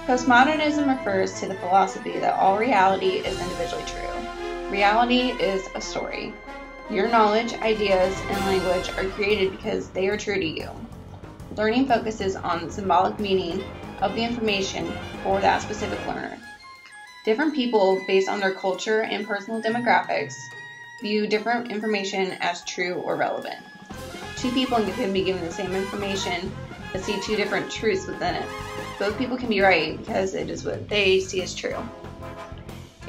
Postmodernism refers to the philosophy that all reality is individually true. Reality is a story. Your knowledge, ideas, and language are created because they are true to you. Learning focuses on the symbolic meaning of the information for that specific learner. Different people, based on their culture and personal demographics, view different information as true or relevant. Two people can be given the same information but see two different truths within it. Both people can be right because it is what they see as true.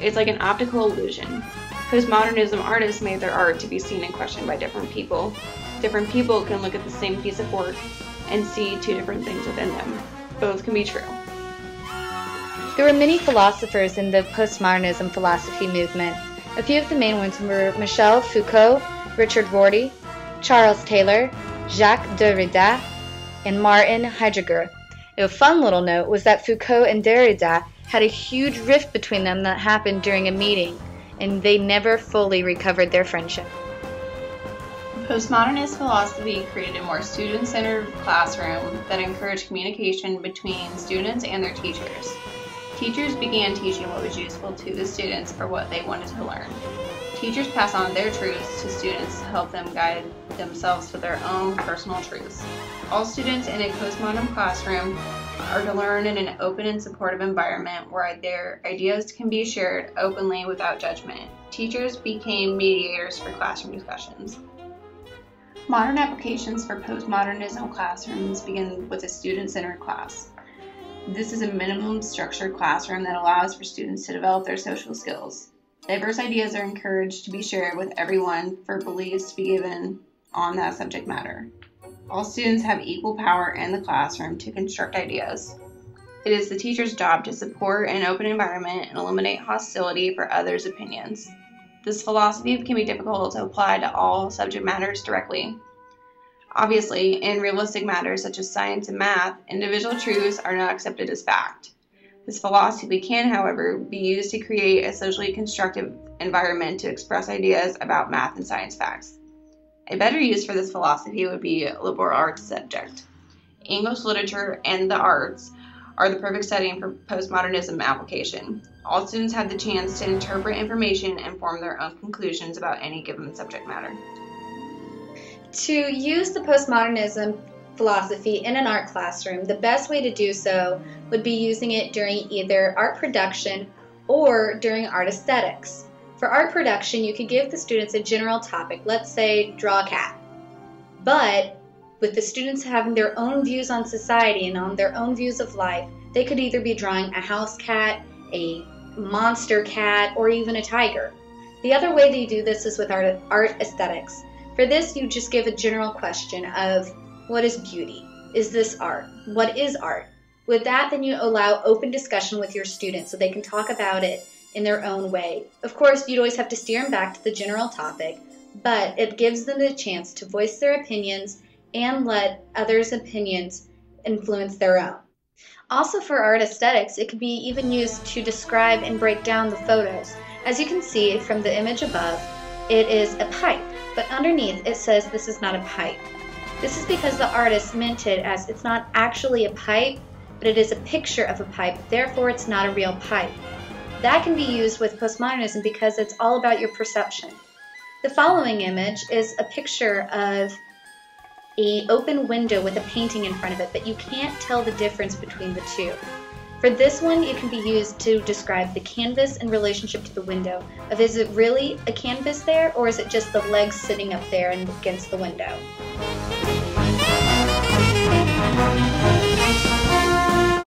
It's like an optical illusion. Postmodernism artists made their art to be seen and questioned by different people. Different people can look at the same piece of work and see two different things within them. Both can be true. There were many philosophers in the postmodernism philosophy movement. A few of the main ones were Michel Foucault, Richard Rorty, Charles Taylor, Jacques Derrida, and Martin Heidegger. A fun little note was that Foucault and Derrida had a huge rift between them that happened during a meeting, and they never fully recovered their friendship. Postmodernist philosophy created a more student-centered classroom that encouraged communication between students and their teachers. Teachers began teaching what was useful to the students or what they wanted to learn. Teachers pass on their truths to students to help them guide themselves to their own personal truths. All students in a postmodern classroom are to learn in an open and supportive environment where their ideas can be shared openly without judgment. Teachers became mediators for classroom discussions. Modern applications for postmodernism classrooms begin with a student-centered class. This is a minimum structured classroom that allows for students to develop their social skills. Diverse ideas are encouraged to be shared with everyone for beliefs to be given on that subject matter. All students have equal power in the classroom to construct ideas. It is the teacher's job to support an open environment and eliminate hostility for others' opinions. This philosophy can be difficult to apply to all subject matters directly. Obviously, in realistic matters such as science and math, individual truths are not accepted as fact. This philosophy can, however, be used to create a socially constructive environment to express ideas about math and science facts. A better use for this philosophy would be a liberal arts subject. English literature and the arts are the perfect setting for postmodernism application. All students have the chance to interpret information and form their own conclusions about any given subject matter. To use the postmodernism philosophy in an art classroom, the best way to do so would be using it during either art production or during art aesthetics. For art production, you could give the students a general topic, let's say draw a cat. But with the students having their own views on society and on their own views of life, they could either be drawing a house cat, a monster cat, or even a tiger. The other way that you do this is with art aesthetics. For this, you just give a general question of, what is beauty? Is this art? What is art? With that, then you allow open discussion with your students so they can talk about it in their own way. Of course, you'd always have to steer them back to the general topic, but it gives them the chance to voice their opinions and let others' opinions influence their own. Also for art aesthetics, it could be even used to describe and break down the photos. As you can see from the image above, it is a pipe, but underneath it says this is not a pipe. This is because the artist meant it as it's not actually a pipe, but it is a picture of a pipe, therefore it's not a real pipe. That can be used with postmodernism because it's all about your perception. The following image is a picture of an open window with a painting in front of it, but you can't tell the difference between the two. For this one, it can be used to describe the canvas in relationship to the window, of is it really a canvas there, or is it just the legs sitting up there and against the window?